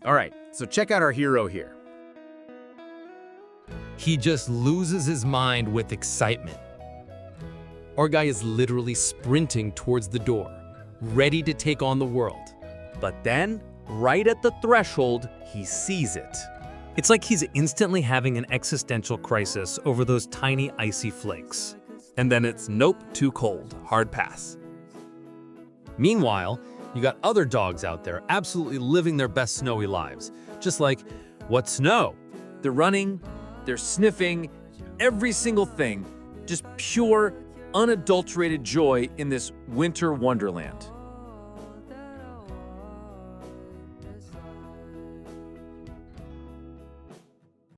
All right, so check out our hero here. He just loses his mind with excitement. Our guy is literally sprinting towards the door, ready to take on the world. But then, right at the threshold, he sees it. It's like he's instantly having an existential crisis over those tiny icy flakes. And then it's nope, too cold, hard pass. Meanwhile, you got other dogs out there absolutely living their best snowy lives. Just like, what snow? They're running, they're sniffing, every single thing. Just pure, unadulterated joy in this winter wonderland.